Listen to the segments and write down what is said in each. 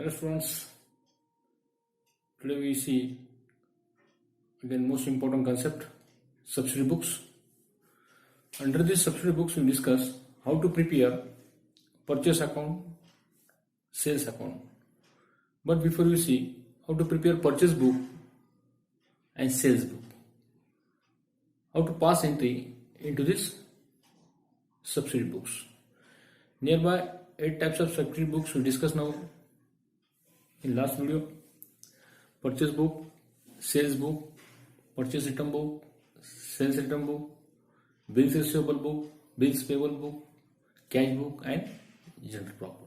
Hello students, today we see again most important concept, subsidy books. Under this subsidy books we discuss how to prepare purchase account, sales account. But before we see how to prepare purchase book and sales book, how to pass entry into this subsidy books. Nearby 8 types of subsidy books we discuss now in last video: purchase book, sales book, purchase return book, sales return book, bills receivable book, bills payable book, cash book and general proper.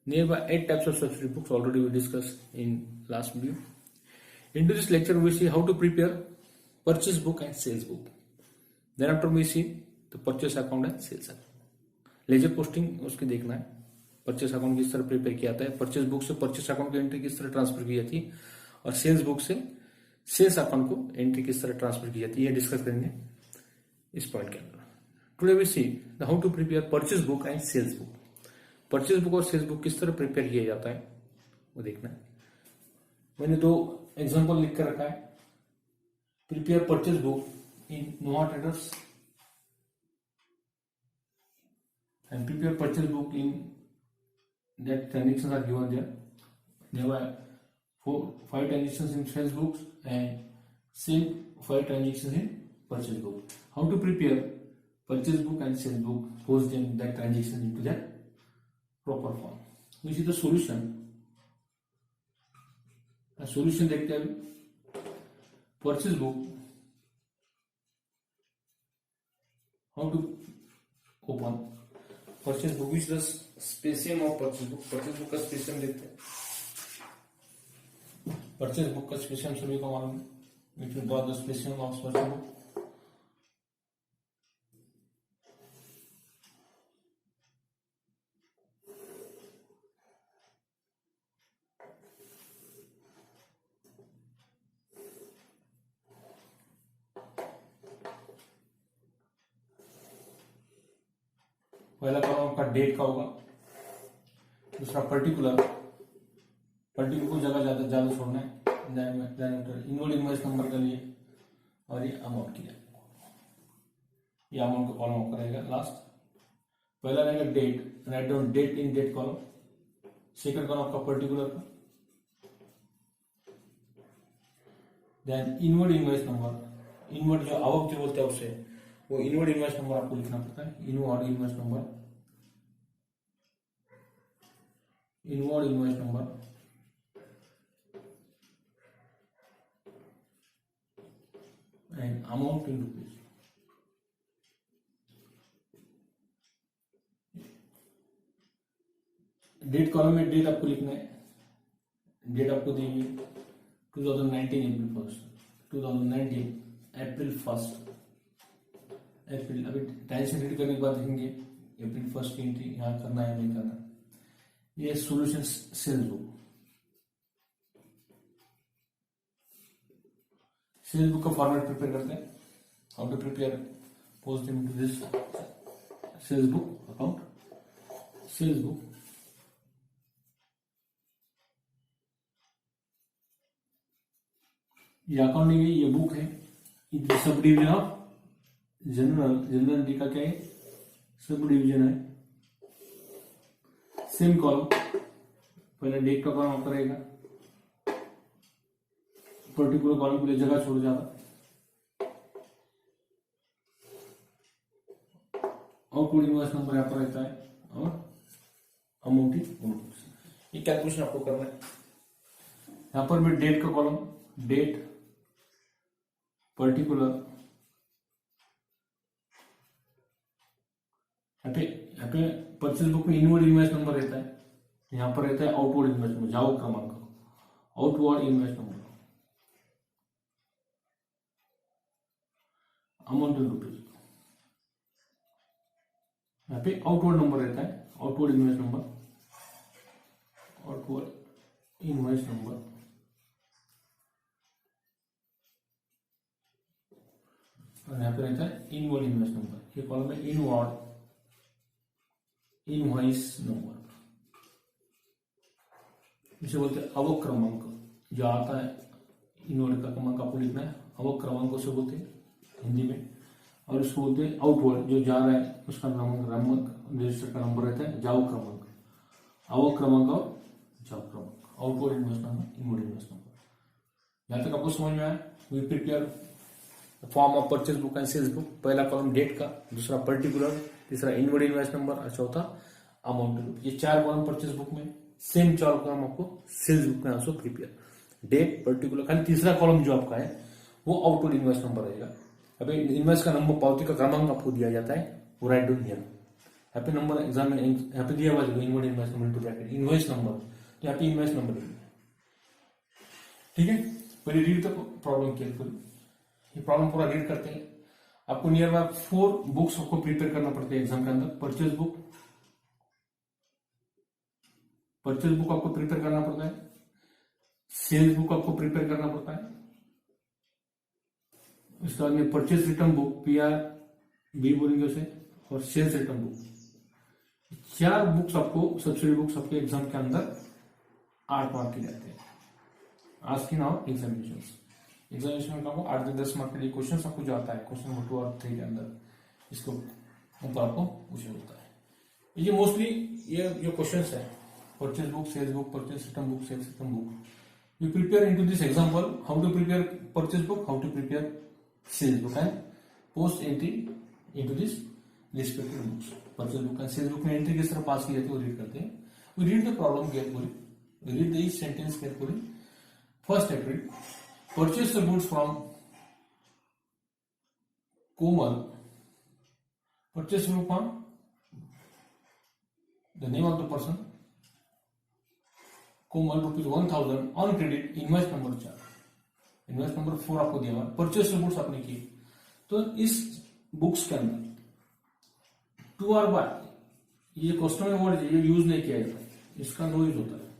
Nearby 8 types of subsidy books already we discussed in last video. Into this lecture we see how to prepare purchase book and sales book. Then after we see the purchase account and sales account. Ledger posting उसकी देखना है, purchase account किस तरह prepare किया जाता है, purchase book से purchase account की एंट्री किस तरह ट्रांसफर की जाती है और सेल्स बुक से सेल्स अकाउंट को एंट्री किस तरह ट्रांसफर की जाती है, ये डिस्कस करेंगे इस पॉइंट के अंदर. Today we see how to prepare purchase book and sales book. Purchase book और सेल्स बुक किस तरह प्रिपेयर किया जाता है वो देखना है. मैंने 2 एग्जाम्पल लिख कर रखा है. Prepare purchase book in Nova traders and prepare purchase book in that transactions are given there. There were 5 transactions in sales books and same 5 transactions in purchase book. How to prepare purchase book and sales book, post them that transaction into that proper form. We see the solution. A solution देखते हैं अभी. Purchase book, how to open purchase book. Which the specimen of purchase book. Purchase book का specimen देखते हैं. Purchase book का स्पेसियम सभी को मालूम है. Which will draw the specimen of purchase book. पहला कॉलम आपका डेट का होगा, दूसरा पर्टिकुलर को जगह ज्यादा छोड़ना है, इनवर्ड इनवॉइस नंबर के लिए, और ये अमाउंट के लिए. ये अमाउंट का कॉलम आपका रहेगा लास्ट. पहला रहेगा date, write down date in date column. Second column आपका पर्टिकुलर का. Then inward invoice number. Inward जो आवक जो बोलते हैं उससे वो इनवर्ड इनवॉइस नंबर आपको लिखना पड़ता है. Inward invoice number and amount in rupees. Date column में डेट आपको लिखना है. डेट आपको देंगे 2019 अप्रैल 1 अप्रैल. अभी ट्रांजेक्शन रेडी करने के बाद देखेंगे अप्रैल 1 की एंट्री यहाँ करना है नहीं करना. ये solution sales book. Sales book का फॉर्मेट प्रिपेयर करते हैं. How to prepare post them to this sales book account. Sales book ये अकाउंट नहीं है, ये बुक है. It sub division of general entry का क्या है, सब डिवीजन है. सेम कॉलम, पहले डेट का कॉलम आपका रहेगा, पर्टिकुलर कॉलम के लिए जगह छोड़ जाता. आउटपुट इनवॉइस नंबर यहाँ पर रहता है और अमाउंट इन. ये कैलकुलेशन आपको करना है. यहाँ पर भी डेट का कॉलम, डेट पर्टिकुलर. यहाँ पे परचेज बुक में इनवर्ड इनवॉइस नंबर रहता है, यहाँ पर रहता है आउटवर्ड इनवॉइस नंबर. जाओ क्रमांक outward invoice number. Amount in rupees. यहाँ पे आउटवर्ड नंबर रहता है, outward invoice number, outward invoice number. और यहाँ पे रहता है इनवर्ड इनवॉइस नंबर. ये कॉलम है इनवर्ड इनवॉइस नंबर. इसे बोलते हैं अवक क्रमांक। जो आता है इनवर्ड का क्रमांक आपको लिखना है, अवक क्रमांकों से बोलते हैं हिंदी में। और इसको बोलते हैं आउटवर्ड, जो जा रहा है उसका क्रमांक रजिस्टर का नंबर रहता है जाव क्रमांक। अवक क्रमांक और जाव क्रमांक, outward invoice number, inward invoice number. यहां तक आपको समझ में आया। We prepare form of purchase book and sales book. पहला कॉलम डेट का, दूसरा पर्टिकुलर, तीसरा इनवर्ड इनवॉइस नंबर और चौथा अमाउंट। ये 4 कॉलम परचेज बुक में, सेम 4 कॉलम आपको सेल्स बुक में आंसर प्रिपेयर। डेट, पर्टिकुलर, खाली तीसरा कॉलम जो आपका है वो आउटवर्ड इनवॉइस नंबर रहेगा। अभी इनवॉइस का नंबर, पावती का क्रमांक आपको दिया जाता है, वो राइट डाउन हियर। यहाँ पे नंबर एग्जाम में यहाँ पे दिया हुआ है inward invoice number into bracket invoice number, तो यहाँ पे इनवॉइस नंबर लिखना है। ठीक है, पहले रीड द प्रॉब्लम केयरफुली। ये प्रॉब्लम पूरा रीड करते हैं। आपको नियर बाय 4 बुक्स आपको प्रिपेयर करना पड़ता है एग्जाम के अंदर। परचेज बुक आपको प्रिपेयर करना पड़ता है, सेल्स बुक आपको प्रिपेयर करना पड़ता है, उसके बाद में परचेज रिटर्न बुक PRB बोलेंगे उसे, और सेल्स रिटर्न बुक। 4 बुक्स आपको, सब्सिडी बुक्स आपके एग्जाम के अंदर 8 मार्क के जाते हैं। आस्किंग ऑफ एग्जामिनेशन का 8 से 10 मार्क के लिए क्वेश्चन आपको जो आता है क्वेश्चन नंबर 2 और 3 के अंदर, इसको ऊपर आपको पूछा होता है। ये मोस्टली ये जो क्वेश्चन है, purchase book, sales book, purchase return book, sales return book, you prepare into this example how to prepare purchase book, how to prepare sales book and post entry into this respective books. Purchase book and sales book में entry किस तरह पास की जाती है वो read करते हैं। We read the problem carefully, we read each sentence carefully. First April, purchase the goods from Komal. Purchase book from the name of the person Komal ₹1000 on credit, invoice number 4, invoice number 4 आपको दिया हुआ। Purchase books आपने की, तो इस books के अंदर to और बाय, ये कस्टमर वर्ड ये यूज नहीं किया जाता है, इसका नो यूज होता है,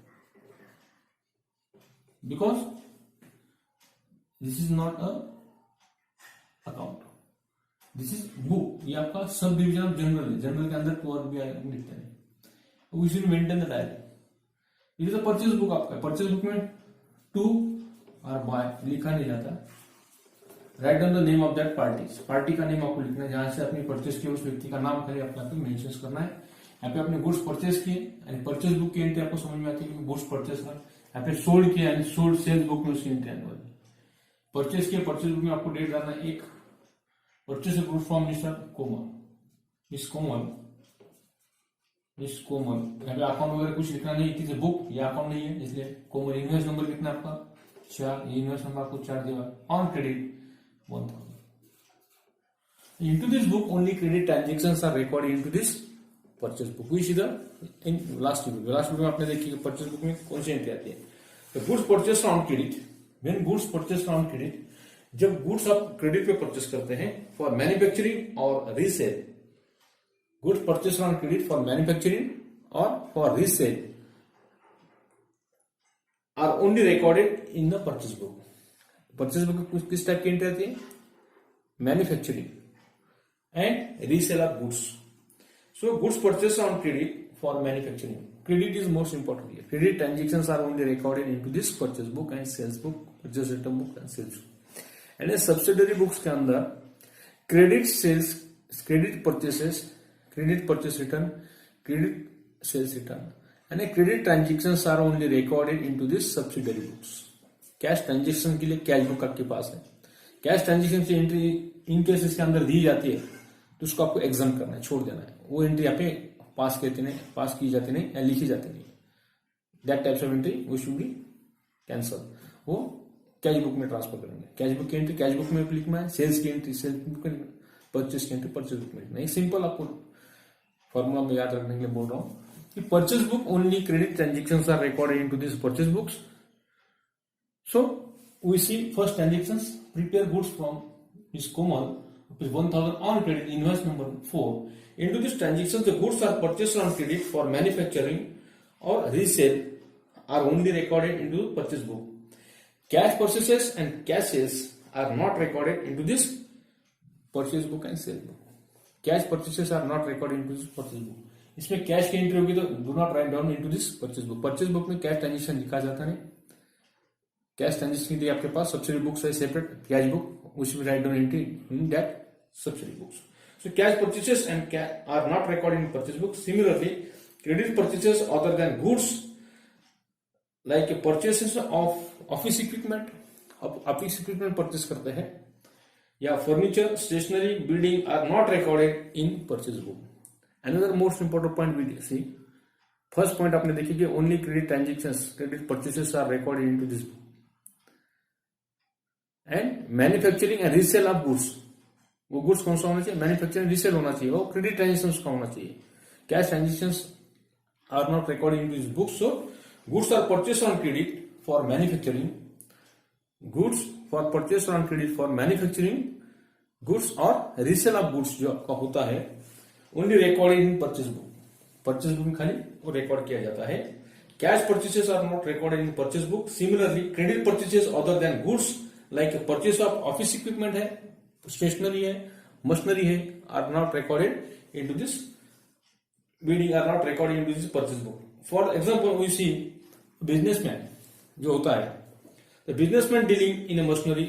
because this is not a account, this is book. ये आपका सब डिविजन ऑफ जनरल है, जनरल के अंदर टू और बाय लिखते हैं। We should maintain the diary. ये तो परचेज बुक आपका, परचेज बुक में टू और बाय लिखा नहीं जाता। Write down the name of that party, party का नेम आपको लिखना है, जहां से अपनी परचेज किया उस व्यक्ति का नाम खाली अपना मेंशन करना है। यहाँ पे आपने गुड्स परचेज किए, यानी परचेज बुक की एंट्री आपको समझ में आती है कि गुड्स परचेज का। यहाँ पे सोल्ड किया, यानी सोल्ड सेल्स बुक में उसकी एंट्री आने वाली। परचेज किया, परचेज बुक में आपको डेट डालना है 1। Purchase good from mister Komal, miss Komal, miss Komal. यहाँ पे अकाउंट वगैरह कुछ लिखना नहीं, इट इज ए बुक, ये अकाउंट नहीं है, इसलिए कोमल। इनवॉइस नंबर कितना आपका 4, ये इनवॉइस नंबर आपको 4 दिया। On credit 1000। Into this book only credit transactions are recorded into this purchase book. We see the in last video. Last video में आपने देखी कि purchase book में कौन सी एंट्री आती है। The goods purchased on credit. When goods purchased on credit, जब goods आप क्रेडिट पे परचेस करते हैं for manufacturing और resale, goods purchased on credit for manufacturing or for resale are only recorded in the purchase book. Purchase book में किस type की entry आती है? Manufacturing and resale of goods. So goods purchased on credit for manufacturing. Credit is most important here. Credit transactions are only recorded into this purchase book and sales book, purchase return book and sales book. And in subsidiary books के अंदर credit sales, credit purchases, credit purchase return, credit sales return, and credit transactions are only recorded into this subsidiary books. Cash transaction के लिए cash book आपके पास है। Cash transaction की entry in case इसके अंदर दी जाती है तो उसको आपको एग्जाम करना है, छोड़ देना है। वो एंट्री यहाँ पे पास की जाती नहीं या लिखी जाती नहीं। दैट टाइप्स ऑफ एंट्री वो शुड बी कैंसल, वो कैश बुक में ट्रांसफर करेंगे। कैश बुक की एंट्री कैश बुक में लिखना है, सेल्स की एंट्री सेल्स बुक में लिखना है, परचेज की एंट्री परचेज बुक में लिखना है। एक सिंपल आपको फॉर्मूला में याद रखने के लिए बोल रहा हूँ कि purchase book only credit transactions are recorded into this purchase books. So we see first transactions, prepare goods from Ms. Komal, rupees 1000 on credit, invoice number 4. Into this transaction, the goods are purchased on credit for manufacturing or resale are only recorded into purchase book. Cash purchases and cash sales are not recorded into this purchase book and sale book. Cash purchases are not recorded into this purchase book. इसमें cash की entry होगी तो do not write down into this purchase book. Purchase book में cash transaction लिखा जाता है। Cash transaction के लिए आपके पास सब्सिडी बुक्स है सेपरेट, कैश बुक, उसमें right down entry in that subsidy books. So cash purchases and are not recorded in purchase book. Similarly, credit purchases other than goods like purchases of office equipment, office equipment purchase करते हैं या furniture, stationery, building are not recorded in purchase book. Another most important point we see. First point आपने देखी कि only credit transactions, credit purchases are recorded into this book. And manufacturing and resale of goods. वो goods कौन सा होना चाहिए? Manufacturing resale होना चाहिए, वो क्रेडिट ट्रांजेक्शन का होना चाहिए। Cash transaction are not recorded in this book. So goods are purchase on credit for manufacturing, goods for purchase on credit for manufacturing goods और रीसेल ऑफ गुड्स जो आपका होता है only recorded in purchase book. Purchase book में खाली वो record किया जाता है। Cash purchases are not recorded in purchase book. Similarly credit purchases other than goods like purchase of office equipment है, स्टेशनरी है, मशीनरी है, are not recorded into this building, are not recorded into this purchase book. For example we see businessman जो होता है, the businessman dealing in a machinery,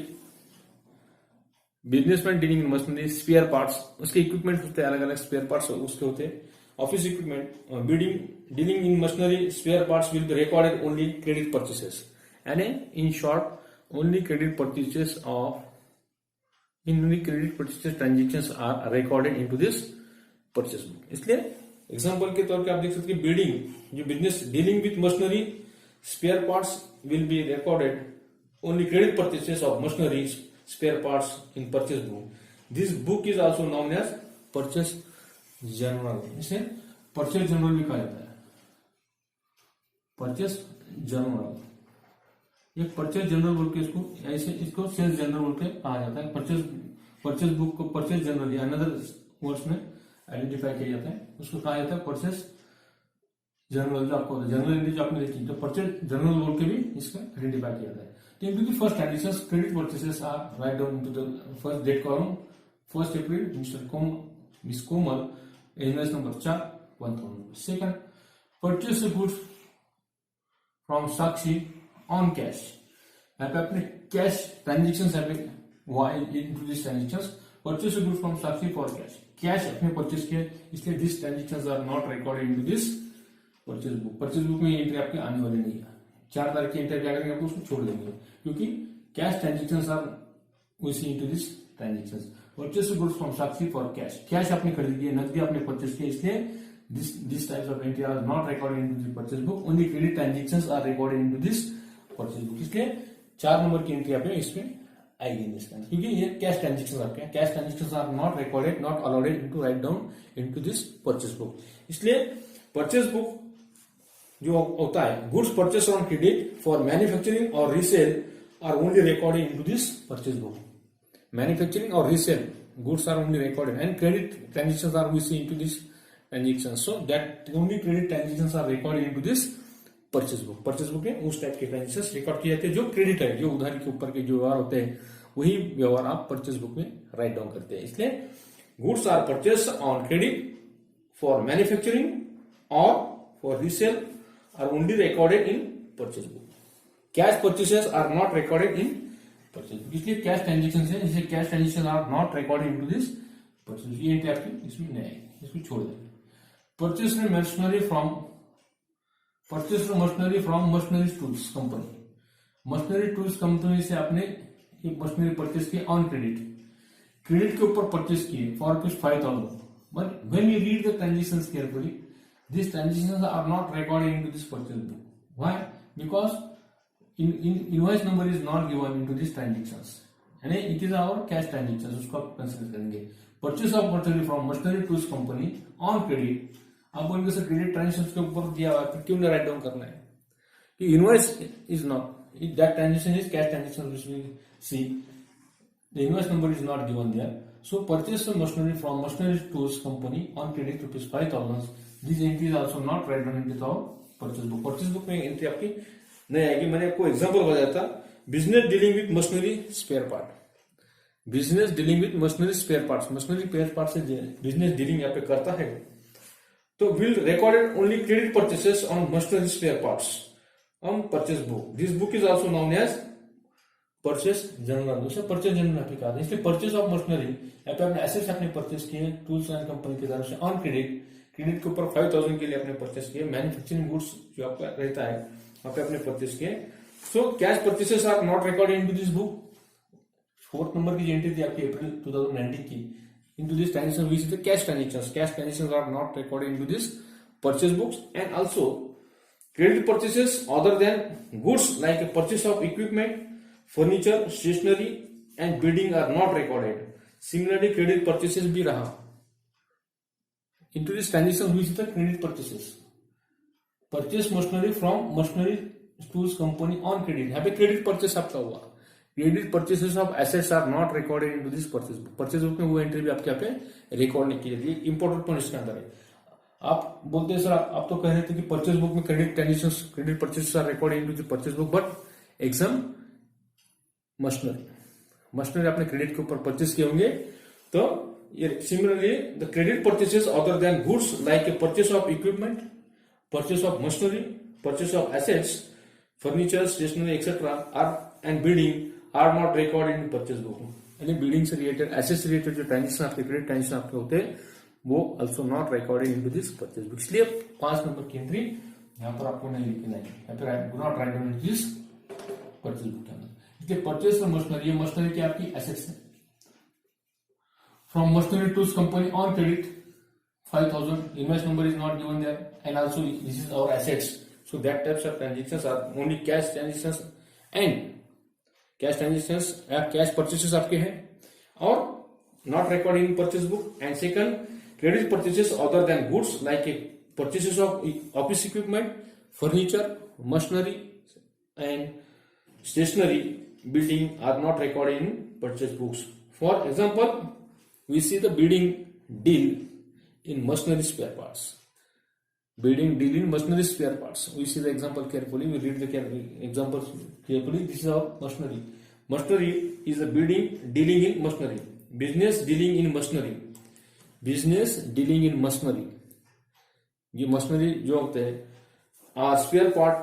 businessman dealing in machinery, spare parts, उसके equipment होते हैं, अलग अलग spare parts उसके होते हैं। Office equipment building dealing in machinery spare parts will be recorded only credit purchases and in short only credit purchases of in credit purchase transactions are recorded into this purchase book. इसलिए example के तौर पे आप देख सकते हैं building जो business dealing with machinery spare parts will be recorded only credit purchases of machinery spare parts in purchase book. This book is also known as purchase journal. इसे परचेज जर्नल भी कहा जाता है, परचेज जर्नल। एक purchase journal बोल के इसको ऐसे इसको सेल्स जनरल बोल के कहा जाता है। परचेज बुक को परचेज जनरल या अनदर वर्ड्स में आइडेंटिफाई किया जाता है, उसको कहा जाता है परचेज जनरल। जो आपको जनरल एंट्री जो आपने देखी तो परचेज जनरल बोल के भी इसका आइडेंटिफाई किया जाता है। तो into the first transactions credit purchases are write down into the first date column 1 April miss Komal invoice number 4 1000। Second purchase goods from Sakshi on cash, यहाँ पे अपने cash transaction into this transactions purchase goods from Sakshi for cash, cash अपने purchase किया, इसलिए this transactions are not recorded into this purchase book. Purchase book में entry आपके आने वाली नहीं है। 4 तारीख की एंट्री क्या करेंगे, आपको उसको छोड़ देंगे क्योंकि cash transactions are we see into this transactions. Purchase goods from Sakshi for cash, cash आपने खरीद किया, नकदी आपने परचेज किया, इसलिए this types of entry are not recorded into this purchase book. Only credit transactions are recorded into this purchase book. इसलिए 4 number की entry आपने इसमें आएगी इसके अंदर, क्योंकि ये कैश ट्रांजेक्शन आपके हैं। Cash transaction are not recorded, not allowed into write down into this purchase book. इसलिए परचेज बुक जो होता है goods purchase on credit for manufacturing और resale are only recorded into this purchase book. Manufacturing और resale goods are only recorded and credit transactions are we see into this transactions, so that only credit transactions are recorded into this purchase book. Purchase book में उस type के transactions record किए जाते हैं जो credit है, जो उधारी के ऊपर के जो व्यवहार होते हैं वही व्यवहार आप परचेज बुक में राइट डाउन करते हैं। इसलिए goods are purchase on credit for manufacturing और for resale are only recorded in purchase book. Cash purchases are not recorded in purchase book, इसलिए कैश ट्रांजेक्शन है, इसलिए cash transaction are not recorded into this purchase. ये आपकी इसमें नहीं आएगी, इसको छोड़ देंगे। परचेज में machinery from machinery tools company, machinery tools company से आपने एक मशीनरी परचेज की ऑन क्रेडिट, क्रेडिट के ऊपर परचेज किए फॉर कुछ 5000, but when you read the transactions carefully these transactions are not recorded into this purchase book. Why? Because invoice number is not given into these transactions, and it is our cash transactions, उसको आप consider करेंगे। Purchase of machinery from machinery tools company on credit, आप बोलेंगे sir credit transaction के ऊपर दिया हुआ है, क्यों ना राइट डाउन करना है कि invoice is not, that transaction is cash transaction which we see, the invoice number is not given there. So purchase of machinery from machinery tools company on credit rupees 5000, this entry is also not write down into our purchase book. Purchase book में entry आपकी नहीं आएगी। मैंने आपको example बताया था, business dealing with machinery spare part, business dealing with machinery spare parts, machinery spare part से business dealing यहाँ पे करता है तो will recorded only credit purchases on machinery spare parts on purchase book. This book is also known as purchase journal, उसे purchase journal आपके कहा था। इसलिए परचेस ऑफ मशीनरी, यहाँ पे आपने एसेट्स अपने परचेस किए टूल्स एंड कंपनी की तरफ से ऑन क्रेडिट, क्रेडिट के ऊपर 5000 के लिए आपने परचेस किए। मैन्युफैक्चरिंग गुड्स जो आपका रहता है वहां पे आपने परचेस किए। So cash purchases are not recorded into this book. 4th number की एंट्री थी आपकी अप्रैल 2019 की। Into this transaction we see the cash transactions, cash transactions are not recorded into this purchase books. And also credit purchases other than goods like purchase of equipment, furniture, stationery and building are not recorded. Similarly credit purchases भी रहा। Into this transaction हुई the credit purchases, purchase machinery from machinery tools company on credit. यहाँ पे credit purchase आपका हुआ। Credit purchases of assets are not recorded into this purchase book. Purchase book में वो entry भी आपके यहाँ पे रिकॉर्ड नहीं की जाती। इंपॉर्टेंट पॉइंट इसके अंदर है। आप बोलते हैं सर आप तो कह रहे थे कि परचेस बुक में credit transaction, credit purchases are recorded into the purchase book, but exam machinery आपने क्रेडिट के ऊपर परचेस किए होंगे। तो ये similarly the credit purchases other than goods like purchase of equipment, purchase of machinery, purchase of assets, furniture, stationery etcetera are and building are not recorded in purchase book. यानी building से related, assets से related जो transaction आपके credit transaction आपके होते हैं वो also not recorded into this purchase book. इसलिए 5 नंबर की एंट्री यहाँ पर आपको नहीं लिखना है। यहाँ पे do not write down into this purchase book के अंदर। परचेस फ्रॉम मशीनरी, ये मशीनरी की आपकी एसेट्स है। From machinery tools company on credit 5000, invoice number is not given there and also this is our assets. So that types of transactions are only cash transactions and cash transactions, cash purchases आपके हैं और not recorded in purchase book. And second credit purchases other than goods like purchases of office equipment, furniture, machinery and stationery, building are not recorded in purchase books. For example, we see the bidding deal in machinery spare parts. Bidding deal in machinery spare parts. We see the example carefully. We read the examples carefully. This is our machinery. Machinery is a bidding dealing in machinery. Business dealing in machinery. Business dealing in machinery. ये machinery जो होते हैं spare part,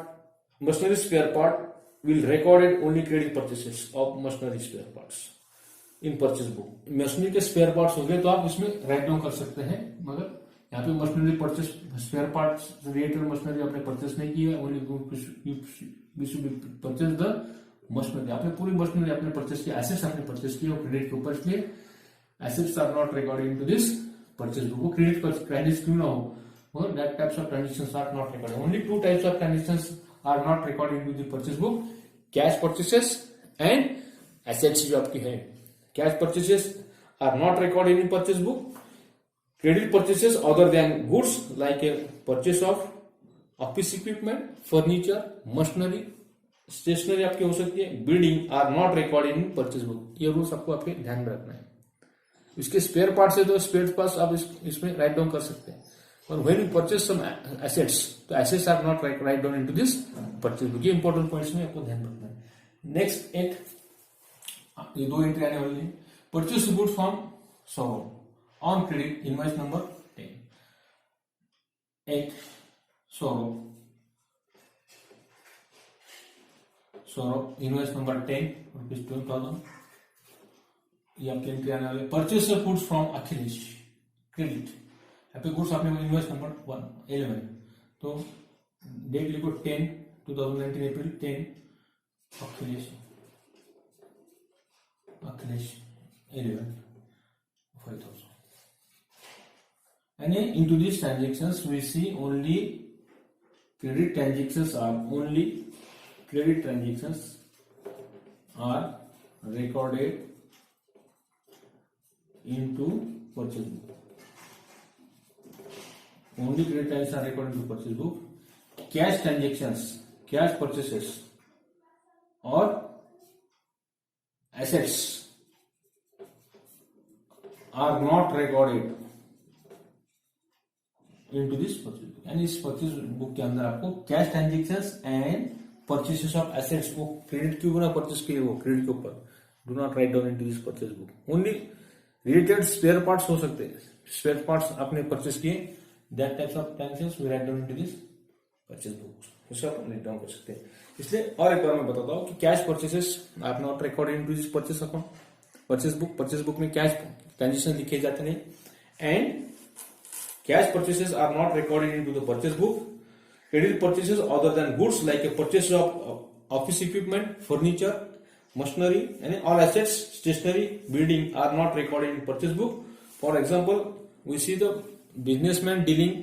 machinery spare part will recorded only credit purchases of machinery spare parts in purchase book. Machinery के spare parts हो गए तो आप इसमें राइट डाउन कर सकते हैं, मगर यहाँ पे machinery purchase spare parts related machinery आपने परचेस नहीं की है। ओनली परचेस द मशीनरी, आपने पूरी मशीनरी आपने परचेस किया, एसेट्स आपने परचेस किए क्रेडिट के ऊपर, इसलिए assets are not recorded into this purchase book. वो क्रेडिट क्रेडिट क्यों ना हो, मगर that types of transactions are not recorded. Only 2 types of transactions are not recorded into the purchase book, cash purchases and assets जो आपकी है। cash purchases are not recorded in purchase book, credit purchases other than goods like a purchase of office equipment, furniture, machinery, stationery आपकी हो सकती है, building are not recorded in purchase book। ये rules आपको आपके ध्यान में रखना है। इसके स्पेयर पार्ट्स है तो स्पेयर पार्ट्स आप इसमें राइट डाउन कर सकते हैं। और when you purchase some assets, तो assets are not write down into this purchase book। ये इंपॉर्टेंट पॉइंट्स में आपको ध्यान रखना है। नेक्स्ट ये 2 एंट्री आने वाली है। Purchase good from Saurabh on credit, invoice number 8 Saurabh invoice number 10 rupees 12,000, ये आपकी एंट्री आने वाली है। Purchase goods from Akhilesh credit, happy goods आपने इनवॉइस नंबर 11, तो डेट लिखो 10 2019 अप्रैल 10 Akhilesh 11 5,000। And into these transactions we see only credit transactions are recorded into purchase book. Only credit transactions are recorded into purchase book. Cash transactions, cash purchases or assets are not recorded into this purchase book। यानी इस purchase book के अंदर आपको cash transactions and purchases of assets, वो credit क्यों ना purchase किए वो क्रेडिट के ऊपर, do not write down into this purchase book. Only related spare parts हो सकते हैं, स्पेयर पार्ट्स आपने परचेस किए, that types of transactions we write down into this purchase book, उसको आप राइट डाउन कर सकते हैं। इसलिए और एक बार मैं बताता हूँ कि cash purchases are not recorded into this purchase account, purchase book में कैश ट्रांजेक्शन लिखे जाते नहीं, and cash purchases are not recorded into the purchase book. Credit purchases other than goods like a purchase of office equipment, furniture, machinery, and all assets, stationery, building are not recorded in purchase book. For example, we see the businessman dealing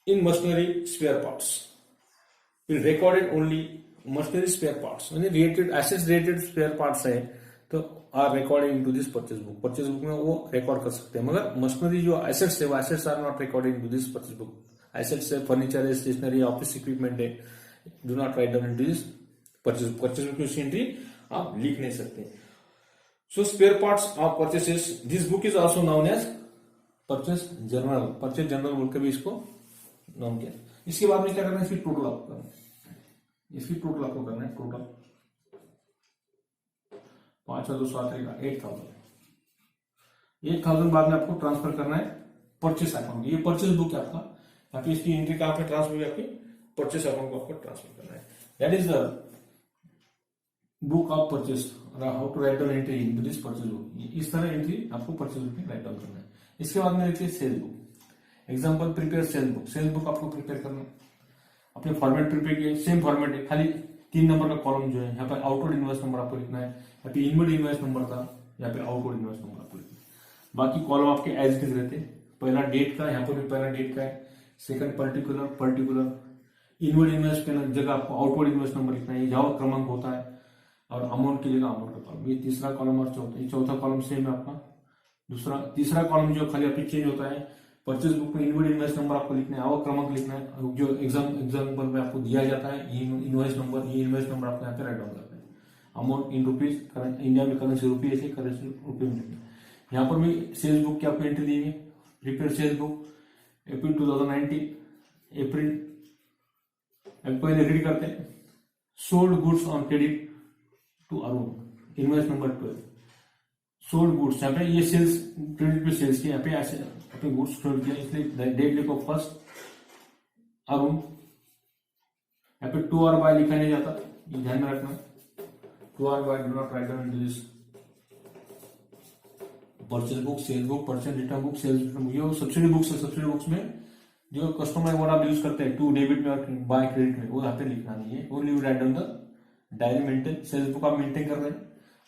in machinery spare parts. We recorded only machinery spare parts. When related assets related spare parts है तो are recorded into this purchase book. Purchase book में वो record कर सकते हैं, मगर machinery जो assets है वो assets are not recorded into this purchase book. Assets है, फर्नीचर है, स्टेशनरी, ऑफिस इक्विपमेंट है, do not write down into this purchase book की उसकी एंट्री आप लिख नहीं सकते। So spare parts of purchases, this book is also known as purchase journal बोल के भी इसको नाउन किया। इसके बाद में क्या करना है, इसकी टोटल आपको करना है, इसकी टोटल आपको करना है, टोटल 5,200 8,000 बाद में आपको ट्रांसफर करना है परचेस अकाउंट। ये परचेस बुक है आपका, यहाँ पे इसकी एंट्री कहां पे ट्रांसफर हुई, आपकी परचेस अकाउंट को आपको ट्रांसफर करना है। That is the book of purchase, how to write down entry into this purchase book. इस तरह एंट्री आपको परचेस बुक में राइट डाउन करना है। इसके बाद में देखिए sales book. Example, prepare sales book. Sales book आपको प्रिपेयर करना है, अपने फॉर्मेट प्रिपेयर किए, सेम फॉर्मेट है, खाली 3 नंबर का कॉलम जो है यहाँ पे आउटवर्ड इनवॉइस नंबर आपको लिखना है, यहाँ पे इनवर्ड इनवॉइस नंबर था, यहाँ पे आउटवर्ड इनवॉइस नंबर आपको लिखना है। बाकी कॉलम आपके एज इट इज रहते हैं, पहला डेट का, यहाँ पर भी पहला डेट का है, सेकंड पर्टिकुलर इनवर्ड इनवॉइस के जगह आपको आउटवर्ड इनवॉइस नंबर लिखना है, जहां क्रमांक होता है, और अमाउंट की जगह अमाउंट का कॉलम। ये तीसरा कॉलम और चौथा कॉलम सेम है आपका। तीसरा कॉलम जो खाली आपकी चेंज होता है, परचेज बुक में इनवर्ड इनवॉइस नंबर आपको लिखना है, और क्रमांक लिखना है, जो एग्जाम्पल में आपको दिया जाता है इनवॉइस नंबर, ये इनवॉइस नंबर आपको यहाँ पे राइट डाउन करना है। अमाउंट इन रुपीज, इंडिया में करेंसी रुपी, ऐसे करेंसी रुपये में लिखना है। यहाँ पर भी सेल्स बुक की आपको एंट्री दी है, prepare sales book April 2019, April पहले रीड करते हैं। Sold goods on credit to Arun, invoice number 12। Sold goods, यहाँ पे ये सेल्स क्रेडिट पे सेल्स किया, यहाँ पे ऐसे अपने गुड्स सोल्ड किया, इसलिए डेट लिखो फर्स्ट अरुण। यहाँ पे टू और बाय लिखा नहीं जाता, ये ध्यान में रखना, टू और by do not write down into this purchase book, sales book, purchase return book, sales return book. ये सब्सिडी बुक्स है, सब्सिडी बुक्स में जो कस्टमर वर्ड आप यूज करते हैं, टू डेबिट में और बाय क्रेडिट में, वो यहाँ पे लिखना नहीं है, only write down the diary maintain. Sales book आप मेंटेन कर रहे हैं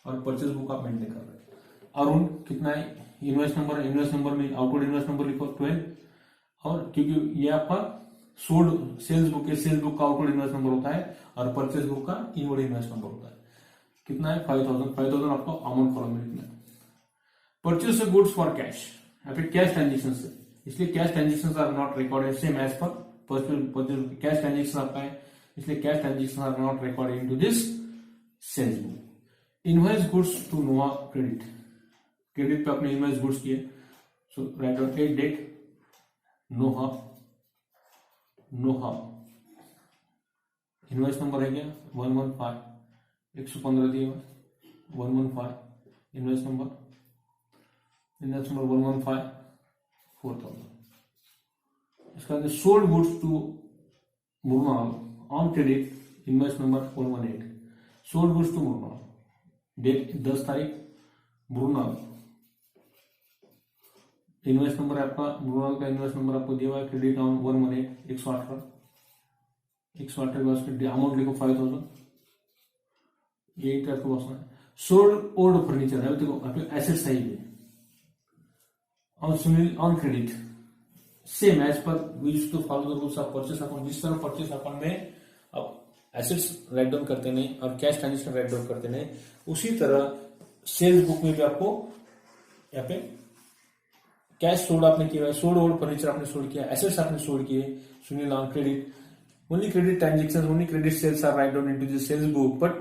और परचेज बुक आप मेंटेन कर रहे हैं। अरुण कितना है, इनवॉइस नंबर में आउटवर्ड इनवॉइस नंबर लिखो 12, और क्योंकि ये आपका सोल्ड सेल्स बुक है, सेल्स बुक का आउटवर्ड इनवॉइस नंबर होता है और परचेज बुक का इनवर्ड इनवॉइस नंबर होता है। कितना है 5,000 आपको अमाउंट कॉलम में लिखना है। परचेज गुड्स फॉर कैश, यहाँ पे कैश ट्रांजेक्शन है, इसलिए cash transaction are not recorded same as per purchase. Cash transaction आपका है, इसलिए cash transaction are not recorded into this sales book. Invoice goods to नोवा क्रेडिट, क्रेडिट पे अपने इनवॉइस गुड्स किए, सो राइट डाउन डेट नोहा, invoice number है क्या 115, 115 दिए 115 इनवॉइस नंबर 115 4,000। इसका sold goods to Murnal on credit, invoice number 118, sold goods to Murnal, date 10 तारीख, मुरनाल, इनवॉइस नंबर आपका मुरनाल का इनवॉइस नंबर आपको दिया हुआ है, क्रेडिट ऑन 118 118 के बाद अमाउंट लिखो 5,000, ये आपको बसना है। सोल्ड ओल्ड फर्नीचर है, देखो एसेट सही है, on credit same as per we used to follow the rules of purchase account. जिस तरह परचेस अकाउंट में आप एसेट्स राइट डाउन करते नहीं और कैश ट्रांजेक्शन राइट डाउन करते नहीं, उसी तरह सेल्स बुक में भी आपको यहाँ पे कैश सोल्ड आपने किया, सोल्ड ओल्ड फर्नीचर आपने सोल्ड किया, एसेट्स आपने सोल्ड किए, Sunil on credit, only credit transaction, only credit sales are write down into the sales book, but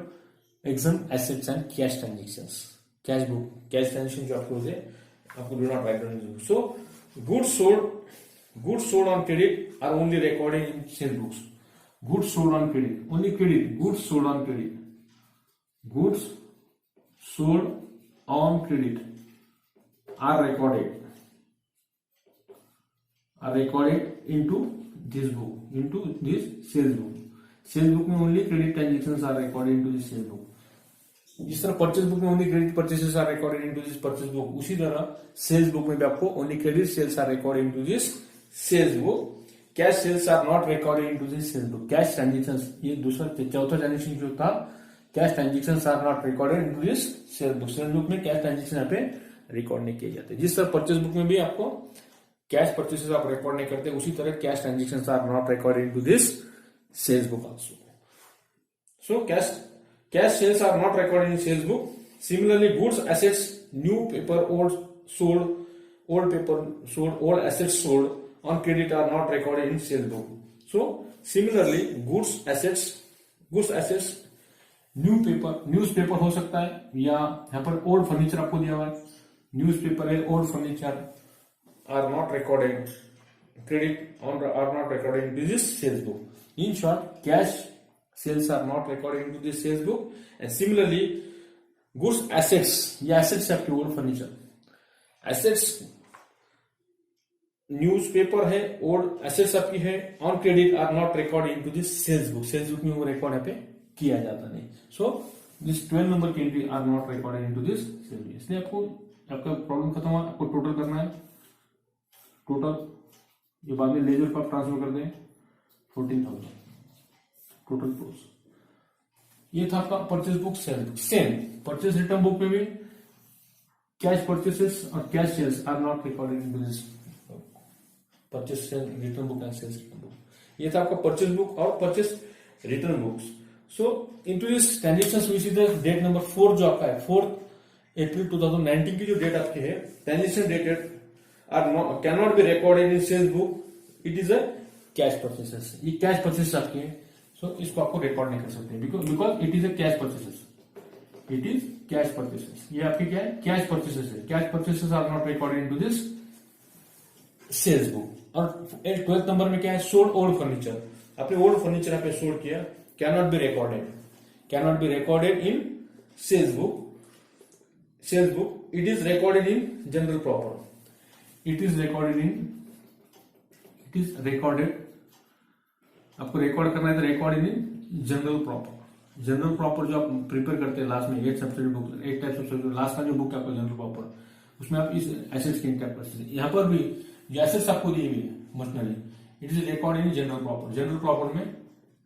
exam assets and cash transactions, cash book, cash transaction जो आपको है आपको do not write down in book. So goods sold on credit are only recorded in sales books. Goods sold on credit, only credit, goods sold on credit, goods sold on credit are recorded are recorded into this book, into this sales book. Sales book में only credit transactions are recorded into this sales book. जिस तरह purchase book में only credit purchases are recorded into this purchase book, उसी तरह sales book में भी आपको only credit sales are recorded into this sales book. Cash sales are not recorded into this sales book. Cash transactions, ये दूसरा चौथा transaction जो था, cash transactions are not recorded into this sales book. Sales book में cash transaction यहाँ पे record नहीं किए जाते। जिस तरह परचेस बुक में भी आपको कैश परचेसेस आप रिकॉर्ड नहीं करते, उसी तरह cash transactions are not recorded into this sales book also. So cash sales are not recorded in sales book. Similarly, goods, assets, new paper, old sold, old paper sold, old assets sold on credit are not recorded in sales book. So similarly, goods, assets, newspaper हो सकता है, या यहाँ पर old furniture आपको दिया हुआ है, न्यूज़पेपर है, old furniture are not recorded, credit are not recorded in this sales book. In short, cash sales are not recorded into this sales book. And similarly, goods, assets, ये assets है आपके old furniture, assets newspaper है, old assets आपकी है, on credit are not recorded into this sales book. Sales book में वो record यहाँ पे किया जाता नहीं. सो दिस 12 नंबर की entry are not recorded into this sales book. इसलिए आपको आपका प्रॉब्लम खत्म हुआ, आपको टोटल करना है. टोटल ये बाद में लेजर पर ट्रांसफर कर दें 14,000 टोटल क्लोज. ये था आपका purchase book, sale book. Same purchase return book में भी कैश परचेसेस और cash sales are not recorded into this purchase sale return book and sales return book. ये था आपका परचेस बुक और purchase return books. So into this transactions we see the date number 4 जो आपका है, 4 अप्रैल 2019 की जो डेट आपकी है, transaction dated are can not be recorded in sales book. It is a cash purchases. ये कैश परचेसेस आपकी है, सो इसको आपको रिकॉर्ड नहीं कर सकते because it is a cash purchases. It is cash purchases. ये आपकी क्या है, कैश परचेसेस है. Cash purchases are not recorded into this sales book. और 12th नंबर में क्या है, सोल्ड ओल्ड फर्नीचर. आपने ओल्ड फर्नीचर यहाँ पे सोल्ड किया, can not be recorded, can not be recorded in sales book. Sales book it is recorded in journal proper. It is recorded आपको record करना है तो record in journal proper. Journal proper जो आप prepare करते हैं last में, 8 subsidy book, 8 type subsidy, last का जो बुक है आपका जनरल प्रॉपर, उसमें आप इस एसेट्स की इनकैप करते हैं. यहाँ पर भी जो एसेट्स आपको दी हुई है machinery, it is record in journal proper. Journal proper में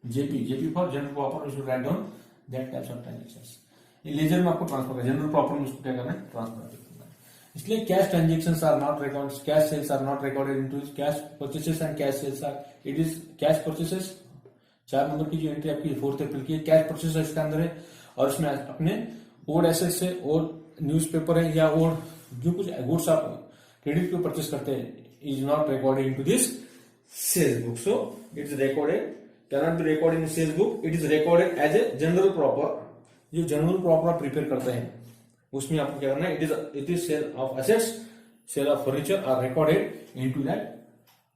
जेपी फॉर जनरल प्रॉपर, उसको write down that types of transactions. Ledger में आपको ट्रांसफर करना है, जनरल प्रॉपर में उसको क्या करना है, ट्रांसफर करना है. इसलिए cash transactions are not record, cash sales are not recorded into cash purchases and cash sales are. It is cash purchases. 4 number की जो एंट्री आपकी 4 अप्रैल की है, कैश परचेसेस इसके अंदर है, और इसमें अपने ओल्ड एसेट्स है, ओल्ड न्यूज़पेपर है, या ओल्ड जो कुछ गुड्स आप क्रेडिट पे परचेस करते हैं, is not recorded into this sales book. So it is recorded, cannot be recorded in sales book. It is recorded as a journal proper. जो जनरल प्रॉपर आप प्रिपेयर करते हैं उसमें आपको क्या करना है, it is sale of assets, sale of furniture are recorded into that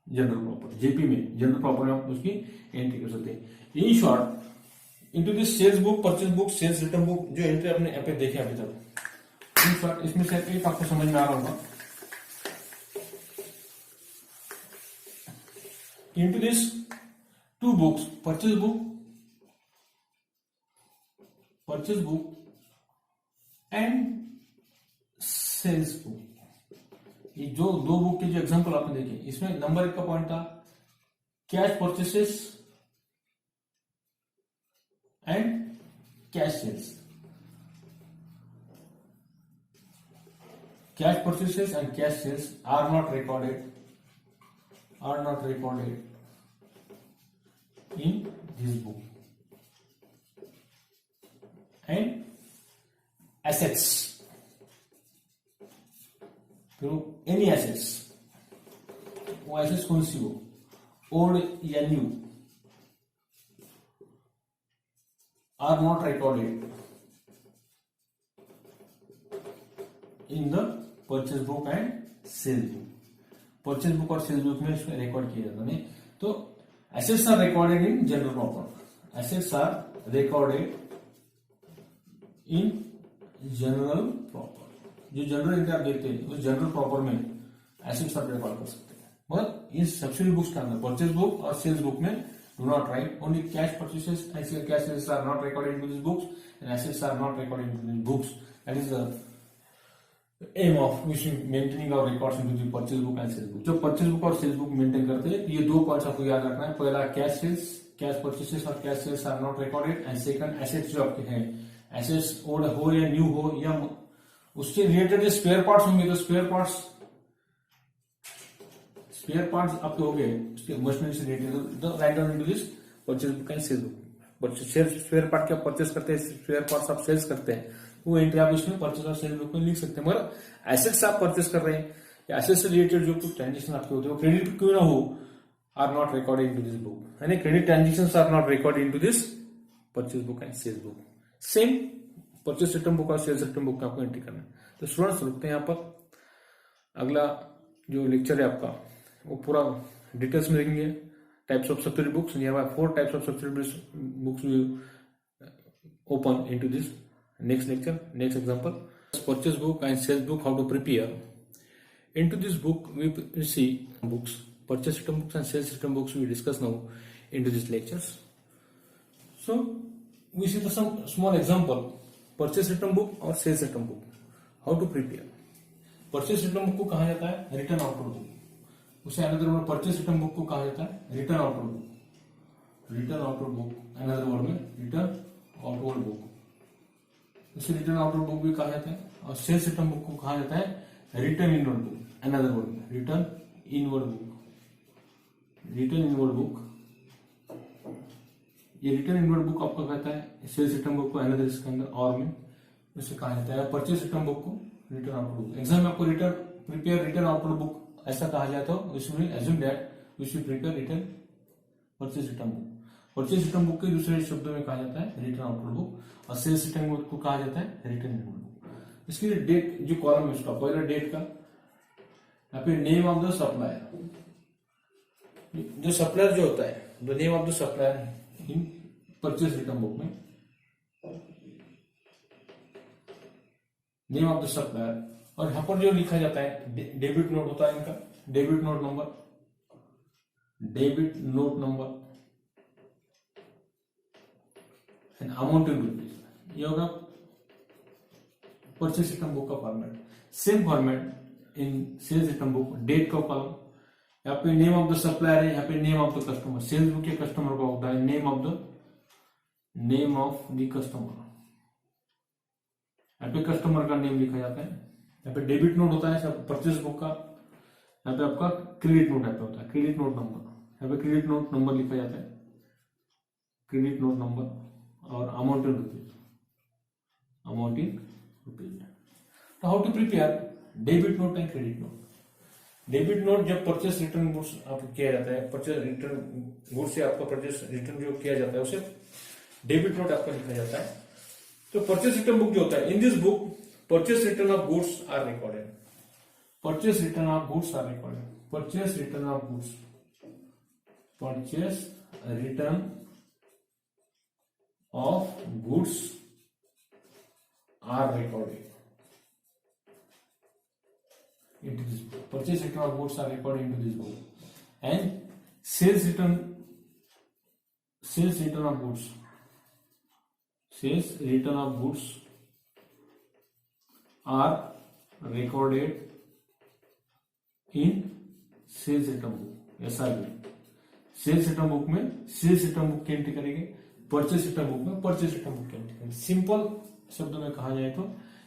journal proper. JP में जनरल प्रॉपर में आप उसकी एंट्री कर सकते हैं. In short into this sales book, purchase book, sales return book जो एंट्री आपने यहाँ पे देखे अभी तक, इन शॉर्ट इसमें से एक आपको समझ में आ रहा होगा. Into this 2 books, purchase book and sales book. ये जो 2 बुक के जो एग्जांपल आपने देखे, इसमें नंबर 1 का पॉइंट था cash purchases and cash sales. Cash purchases and cash sales are not recorded in this book. And assets, तो any assets, वो assets कौन सी हो, old या new, are not recorded in the purchase book and sales book. Purchase book और sales book में इसमें record किया जाता नहीं. तो assets are recorded in journal proper. Assets are recorded in journal proper. जो जनरल एंट्री आप देखते हैं उस जनरल प्रॉपर में एसेट्स आप रिकॉर्ड कर सकते हैं. मगर इस सब्सिडी बुक्स के अंदर परचेज बुक और सेल्स बुक में do not write only cash purchases and cash sales are not recorded into this books and assets are not recorded into this books. That is the aim of maintaining और records into the purchase book and sales book. जो purchase book और sales book maintain करते हैं ये दो points आपको याद रखना है. पहला कैश सेल्स, कैश परचेसेस और cash sales are not recorded. And second assets जो आपके हैं, एसेट्स ओल्ड हो या न्यू हो या उससे रिलेटेड स्पेयर पार्ट्स होंगे तो स्पेयर पार्ट्स आपके हो गए उसके मशीनरी से related write down into this purchase book and sales book. Spare part क्या परचेस करते हैं, स्पेयर पार्ट्स आप सेल्स करते हैं, वो एंट्री आप इसमें परचेस और सेल्स बुक में लिख सकते हैं. मगर एसेट्स आप परचेस कर रहे हैं या एसेट्स से रिलेटेड जो कुछ ट्रांजेक्शन आपके होते हैं वो क्रेडिट क्यों ना हो, are not recorded into this book. यानी credit transactions are not recorded into this purchase book and sales book. Same purchase return book और सेल्स रिटर्न बुक में आपको एंट्री करना है. तो स्टूडेंट्स रुकते हैं यहाँ पर. अगला जो लेक्चर है आपका वो पूरा डिटेल्स में देखेंगे. Types of subsidy books, near 4 types of subsidy books will open into this next lecture, next example. Purchase book and sales book, how to prepare. Into this book we will see books, purchase return books and sales return books we discuss now into these lectures. So we see some small example, purchase return book or sales return book, how to prepare. Purchase return book को कहा जाता है return outward book. उसे another word purchase return book को कहा जाता है return outward book. Return outward book another word में रिटर्न आउटवर्ड बुक. इसे रिटर्न आउटवर्ड बुक भी कहा जाता है. और सेल्स रिटर्न बुक को कहा जाता है return inward book. Another word में return inward book. Return inward book, ये रिटर्न इनवर्ड बुक आपको कहता है सेल्स रिटर्न बुक को अनदर इसके अंदर और में इसे कहा जाता है परचेस रिटर्न बुक को रिटर्न आउटवर्ड बुक. एग्जाम में आपको return prepare return outward book ऐसा कहा जाए तो इसमें assume that we should prepare return purchase return book. Purchase return book के दूसरे शब्दों में कहा जाता है रिटर्न आउटवर्ड बुक. और सेल्स रिटर्न बुक को कहा जाता है रिटर्न इनवर्ड बुक. इसके लिए डेट जो कॉलम है उसका पहला डेट का, यहाँ पे नेम ऑफ द सप्लायर. जो सप्लायर जो होता है the name of the supplier in purchase return book में, नेम ऑफ द सप्लायर. और यहां पर जो लिखा जाता है डेबिट नोट होता है इनका, debit note number, debit note number and amount in rupees. ये होगा परचेस रिटर्न बुक का format. Same format in sales return book, date का कॉलम, यहाँ पे नेम ऑफ द सप्लायर है, यहाँ पे name of the customer. Sales book के कस्टमर का होता है नेम ऑफ द कस्टमर. यहाँ पे कस्टमर का नेम लिखा जाता है. यहाँ पे डेबिट नोट होता है परचेस बुक का. यहाँ पे आपका क्रेडिट नोट यहाँ पे होता है क्रेडिट नोट नंबर. यहाँ पे क्रेडिट नोट नंबर लिखा जाता है, क्रेडिट नोट नंबर और amount in rupees, amount in rupees. तो how to prepare debit note and credit note. Debit note जब परचेस रिटर्न गुड्स आपको किया जाता है, परचेस रिटर्न गुड्स से आपका परचेस रिटर्न जो किया जाता है उसे डेबिट नोट आपका लिखा जाता है. तो परचेस रिटर्न बुक जो होता है, in this book purchase return of goods are recorded. Purchase return of goods are recorded. Purchase return of goods. Purchase return of goods are recorded. Into this book. Purchase return of goods are recorded into this book. And sales return of goods. Sales return of goods are recorded in sales return book. SRB. Sales return book में sales return book की entry करेंगे, purchase return book में purchase return book की entry करेंगे. Simple शब्दों में कहा जाए तो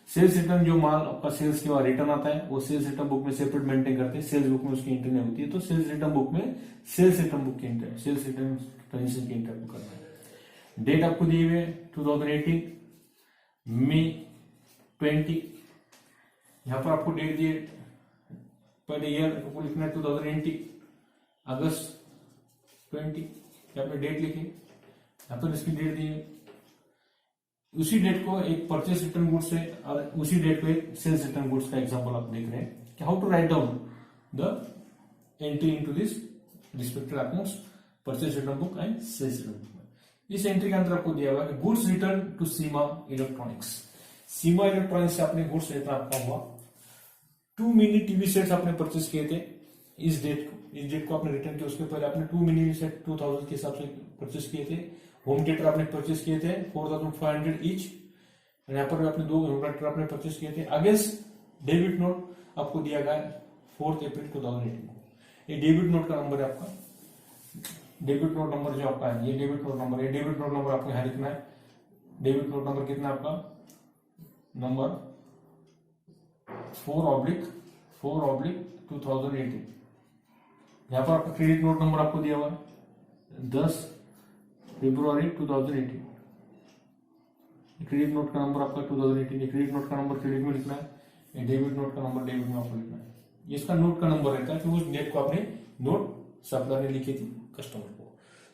सेल्स रिटर्न जो माल आपका सेल्स के बाद रिटर्न आता है वो सेल्स रिटर्न बुक में सेपरेट मेंटेन करते हैं, सेल्स बुक में उसकी एंट्री नहीं होती है. तो सेल्स रिटर्न बुक में सेल्स रिटर्न बुक की एंट्री, सेल्स रिटर्न ट्रांजेक्शन की एंट्री करना है. डेट आपको दिए हुए 2018 मई 20. यहाँ पर आपको डेट दिए, पहले ईयर आपको लिखना है 2020 अगस्त 20. यहाँ पे डेट लिखिए, यहाँ पर इसकी डेट दी है. उसी डेट को एक परचेस रिटर्न गुड्स से और उसी डेट को एक सेल्स रिटर्न गुड्स का एग्जांपल आप देख रहे हैं कि how to write down the entry into this respected accounts purchase return book and sales return book. इस एंट्री के अंदर आपको दिया हुआ है goods return to Seema electronics. Seema electronics से आपने गुड्स रिटर्न आपका हुआ. 2 मिनी टीवी सेट्स आपने परचेस किए थे इस डेट को, इस डेट को आपने रिटर्न किया, उसके पहले आपने 2 मिनी सेट 2000 के हिसाब से परचेस किए थे। होम थिएटर आपने परचेस किए थे 4500 ईच। यहाँ पर आपने 2 होम थिएटर आपने परचेस किए थे। अगेंस्ट डेबिट नोट आपको दिया गया 4 अप्रैल 2018 को। ये डेबिट नोट का नंबर है आपका। डेबिट नोट नंबर जो आपका है, ये डेबिट नोट नंबर, ये डेबिट नोट नंबर आपको यहाँ लिखना है। डेबिट नोट नंबर कितना आपका, नंबर 4/2018। यहाँ पर आपका क्रेडिट नोट नंबर आपको दिया हुआ है 10 फरवरी 2018। क्रेडिट नोट का नंबर आपका 2018, क्रेडिट नोट का नंबर क्रेडिट में लिखना है, डेबिट नोट का नंबर डेबिट में आपको लिखना है। इसका नोट का नंबर रहता है कि उस डेट को आपने नोट सप्लायर ने लिखी थी कस्टमर को।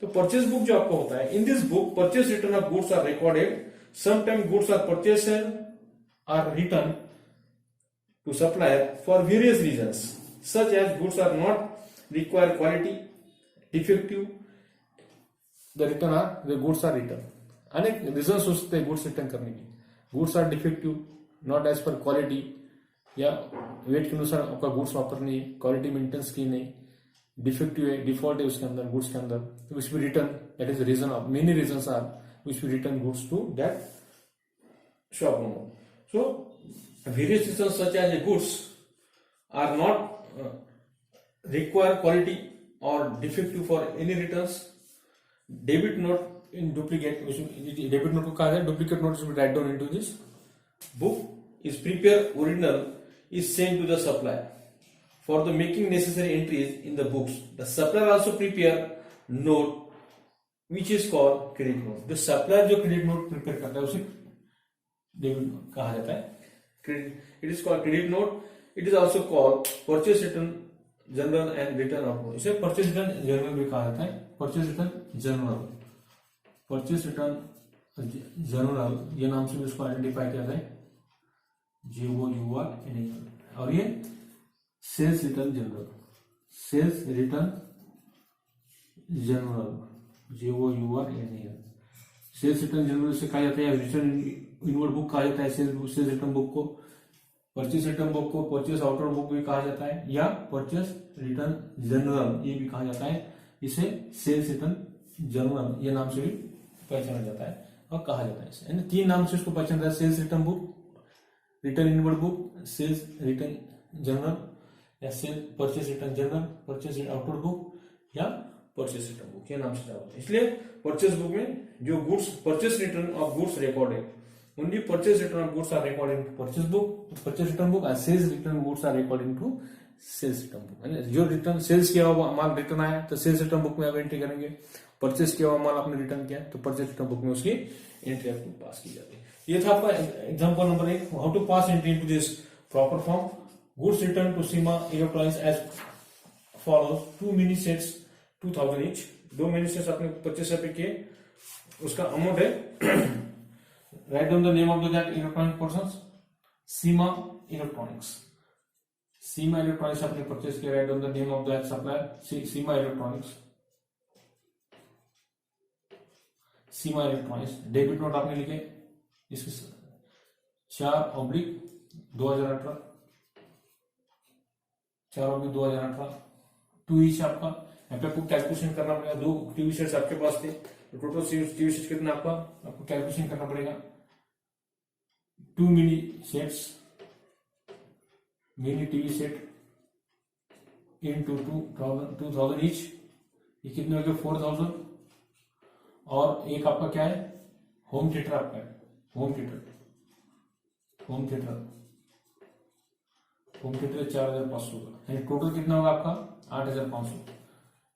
तो परचेस बुक जो आपका होता है, in this book purchase return of goods are recorded. Sometime goods are purchase are return to supplier for various reasons such as goods are not require quality defective, the return are the goods are return. अनेक reason हो सकते हैं goods return करने की। Goods are defective, not as per quality, या weight के अनुसार आपका गुड्स वापरनी है, क्वालिटी मेंटेनेंस की नहीं, डिफेक्टिव है, डिफॉल्ट है उसके अंदर गुड्स के अंदर, which be return, that is reason of many reasons are which be return goods to that shop owner. So various reasons such as a goods are not require quality और defective for any returns. Debit note in duplicate, debit note को कहा जाए duplicate note should write down into this book is prepare original is sent to the supplier for the making necessary entries in the books. The supplier also prepare note which is called credit note. The supplier जो credit note prepare करता है उसे debit note कहा जाता है। Credit, it is called credit note. It is also called purchase return general and return of note. इसे purchase return general भी कहा जाता है। purchase return general, purchase return general ये नाम से इसको आइडेंटिफाई किया जाए JOUR, और ये sales return journal, sales return journal JOUR। Sales return journal से कहा जाता है, रिटर्न इनवर्ड बुक कहा जाता है सेल्स रिटर्न बुक को। परचेस रिटर्न बुक को परचेस आउटवर्ड बुक भी कहा जाता है, या परचेस रिटर्न जनरल ये भी कहा जाता है। इसे सेल्स रिटर्न जनरल ये नाम से भी पहचाना जाता है और कहा जाता है। इसे 3 नाम से इसको पहचाना जाता है, sales return book, return inward book, sales return journal, या sale purchase return journal, purchase outward book, या परचेस रिटर्न बुक, ये नाम से जाता है। इसलिए परचेस बुक में जो goods purchase return of goods recorded, only purchase return of goods are recorded in purchase book, purchase return book, and sales return goods are recorded into sales return book. जो return sales किया हुआ माल return आया तो sales return book में आप entry करेंगे, purchase किया हुआ माल आपने रिटर्न किया तो परचेस रिटर्न बुक में उसकी एंट्री आपको पास की जाती है। ये था आपका example number 1, how to pass entry into this proper form. Goods return to Seema electronics as follows, 2 mini sets 2000 each, 2 mini sets आपने 25 रुपए किए, उसका अमाउंट है write down the name of that electronic person, Seema electronics. Seema electronics आपने purchase किया, write down the name of that supplier Seema electronics, Seema electronics. Debit note आपने लिखे इसके 4/2018, 4/2018, 2 ईच आपका। यहाँ पे आपको कैलकुलेशन करना पड़ेगा, 2 टीवी सेट्स आपके पास थे तो टोटल टीवी सेट्स कितना आपको कैलकुलेशन करना पड़ेगा। 2 mini sets, mini TV set into 2000 each, ये कितने हो गए 4000। और एक आपका क्या है, होम थिएटर आपका है, होम थिएटर 4500 का, टोटल कितना होगा आपका 8500।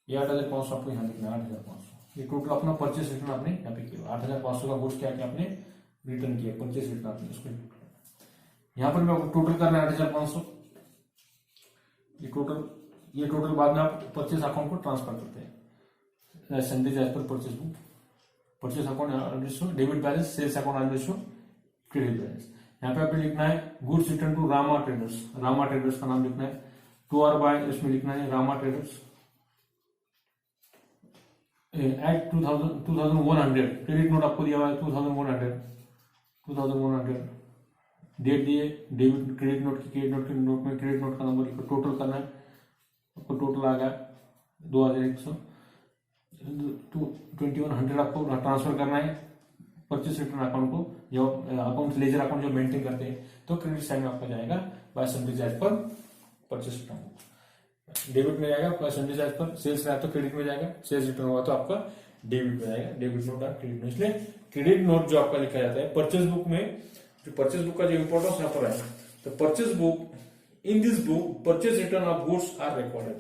ये 8500 आपको यहाँ लिखना है, 8500 ये टोटल अपना परचेस रिटर्न आपने यहाँ पे किया। 8500 का गुड्स क्या किया आपने रिटर्न किया, परचेस रिटर्न आपने उसको यहाँ पर मैं टोटल करना है 8500। ये टोटल बाद में आप परचेस अकाउंट को ट्रांसफर करते हैं percentage as per purchase book, purchase account debit balance, sales account credit balance. यहाँ पे आपको लिखना है goods return to Rama traders, Rama traders का नाम लिखना है, 2R बाय इसमें लिखना है Rama traders at 2100। Credit note आपको दिया हुआ है 2100, डेट दिए, डेबिट क्रेडिट नोट की, क्रेडिट नोट में क्रेडिट नोट का नंबर टोटल करना है, आपको टोटल आ गया 2100 आपको ट्रांसफर करना है परचेस रिटर्न अकाउंट को, जो अकाउंट लेजर अकाउंट जो मेंटेन करते हैं, तो क्रेडिट साइड में आपका जाएगा by sundry as per purchase return, debit में जाएगा by sundry as per, sales रहा तो क्रेडिट में जाएगा, सेल्स रिटर्न हुआ तो आपका डेबिट में जाएगा, डेबिट नोट और क्रेडिट नोट। इसलिए क्रेडिट नोट जो आपका लिखा जाता है परचेस बुक में, जो परचेस बुक का जो इंपॉर्टेंस यहाँ पर है, तो purchase book, in this book purchase return of goods are recorded,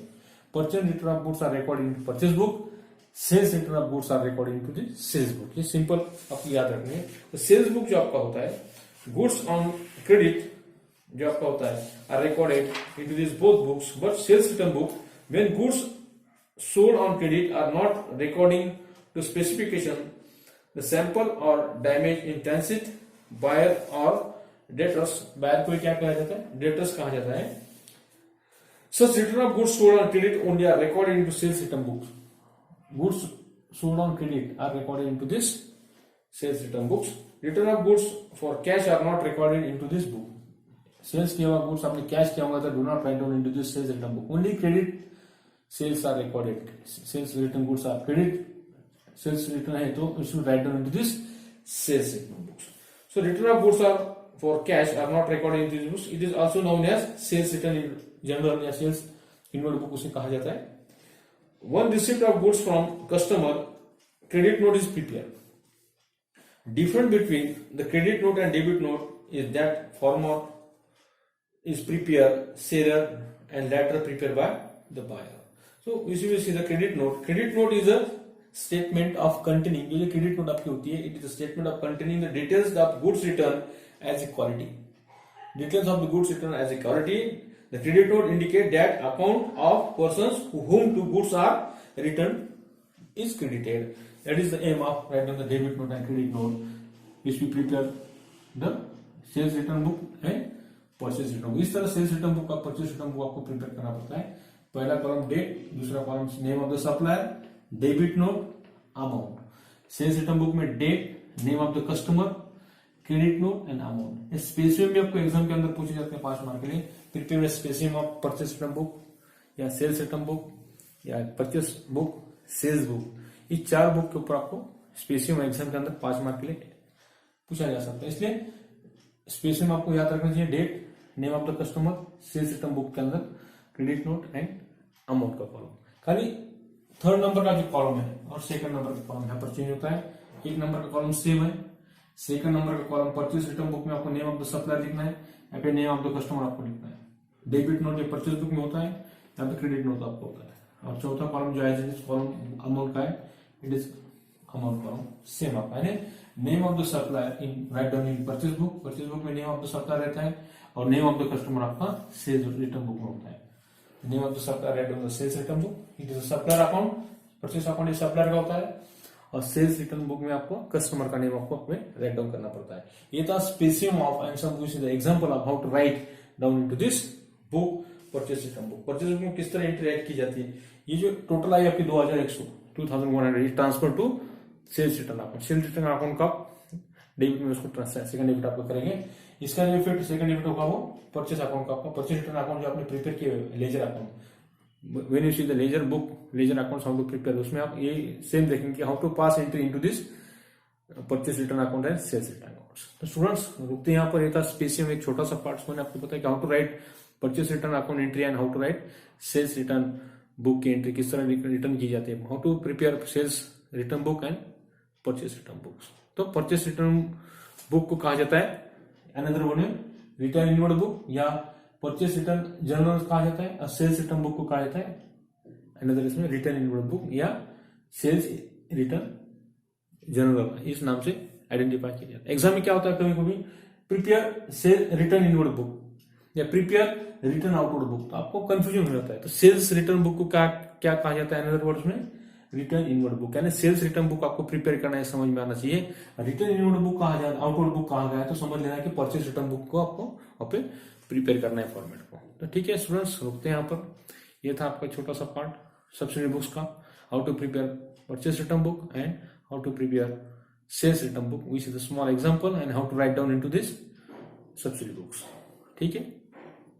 purchase return of goods are recorded in purchase book, sales return of goods are recorded into the sales book. ये simple आपको याद रखनी है। तो sales book जो आपका होता है, गुड्स ऑन क्रेडिट जो आपका होता है are recorded into this both books, but sales return book when goods sold on credit are not recording to specification, the sample और डैमेज इन ट्रांसिट, बायर और डेटर्स, बायर को क्या कहा जाता है, डेटर्स कहा जाता है। Such return of goods sold on credit only are recorded into sales return books, goods sold on credit are recorded into this sales return books. Return of goods for cash are not recorded into this book. Sales किया हुआ goods आपने cash किया होगा तो do not write down into this sales return book. Only credit sales are recorded. Sales return goods are credit. Sales return है तो you should write down into this sales return books. So return of goods are for cash are not recorded into this books. It is also known as sales return in general या sales inward book उसे कहा जाता है। One receipt of goods from customer, credit note is prepared. Difference between the credit note and debit note is that former is prepared seller and latter prepared by the buyer. So we will see the credit note. Credit note is a statement of containing, जो credit note आपकी होती है, it is a statement of containing the details of goods return as a quality. Details of the goods return as a quality. The credit note indicate that account of persons whom to goods are returned is credited. That is the aim of writing the debit note and credit note, which we prepare the sales return book and purchase return book. इस तरह sales return book का purchase return book आपको prepare करना पड़ता है। पहला column date, दूसरा column name of the supplier, debit note, amount. Sales return book में date, name of the customer, credit note and amount. Specific भी आपको एग्जाम के अंदर पूछे जाते हैं 5 मार्क के लिए। Prepare specific of purchase return book या सेल्स रिटर्न बुक या परचेस बुक, सेल्स बुक, ये 4 बुक के ऊपर आपको स्पेसिफिक एग्जाम के अंदर 5 मार्क के लिए पूछा जा सकता है। इसलिए स्पेसिफिक आपको याद रखना चाहिए date, name of the customer, sales return book के अंदर क्रेडिट नोट एंड अमाउंट का कॉलम। खाली 3rd नंबर का जो कॉलम है और 2nd नंबर का कॉलम यहाँ पर चेंज होता है। 1 नंबर का कॉलम सेम है, 2nd नंबर का कॉलम परचेस रिटर्न बुक में आपको नेम ऑफ द सप्लायर लिखना है, या फिर नेम ऑफ द कस्टमर आपको लिखना है। डेबिट नोट जो परचेस बुक में होता है, यहाँ पे क्रेडिट नोट आपको होता है। और 4था कॉलम जो है कॉलम अमाउंट का है, it is amount column same आपका है। Name of the supplier in write down in purchase book, purchase book में नेम ऑफ द सप्लायर रहता है, और नेम ऑफ द कस्टमर आपका सेल्स रिटर्न बुक में होता है। Name of the supplier write down the sales return book, it is supplier account, purchase account इस supplier का होता है, और सेल्स रिटर्न बुक में आपको कस्टमर का नेम आपको राइट डाउन करना पड़ता है। ये था specific of and some the example of how to write down into this book purchase return book. Purchase book में किस तरह एंट्री ऐड की जाती है। ये जो टोटल आई आपकी 2100 transfer to sales return account. Sales return account का डेबिट में उसको सेकंड डेबिट आपको करेंगे। इसका जो इफेक्ट सेकंड डेबिट होगा वो परचेस अकाउंट का आपका परचेस रिटर्न अकाउंट जो आपने प्रिपेयर किए हुए ledger account, when you see the ledger book, ledger accounts how to prepare, उसमें आप ये सेम देखेंगे how to pass entry into this purchase return account and sales return accounts. तो students रुकते हैं यहाँ पर। ये था स्पेसिफिक एक छोटा सा पार्ट, मैंने आपको बताया कि how to write purchase return account entry and how to write sales return book की एंट्री, किस तरह रिटर्न की जाती है, how to prepare sales return book and purchase return books. तो परचेस रिटर्न बुक को कहा जाता है अनदर वन में रिटर्न इनवर्ड बुक, या परचेस रिटर्न जर्नल कहा जाता है, और सेल्स रिटर्न बुक को कहा जाता है अनदर इसमें रिटर्न इनवर्ड बुक या सेल्स रिटर्न जर्नल, इस नाम से आइडेंटिफाई किया जाता है। एग्जाम में क्या होता है कभी कभी prepare cell return inward book या प्रिपेयर रिटर्न आउटवर्ड बुक, तो आपको कंफ्यूजन हो जाता है। तो सेल्स रिटर्न बुक को क्या कहा जाता है अनदर वर्ड्स में रिटर्न इनवर्ड बुक, यानी सेल्स रिटर्न बुक आपको प्रिपेयर करना है, समझ में आना चाहिए। रिटर्न इनवर्ड बुक कहा जाए, आउटवर्ड बुक कहा गया है, तो समझ लेना है कि परचेस रिटर्न बुक को आपको वहां पे प्रिपेयर करना है फॉर्मेट को। तो ठीक है स्टूडेंट्स, रुकते हैं यहाँ पर। ये था आपका छोटा सा पार्ट सब्सिडी बुक्स का, how to prepare purchase return book and how to prepare sales return book, which is a small example, and how to write down into this subsidy books. ठीक है।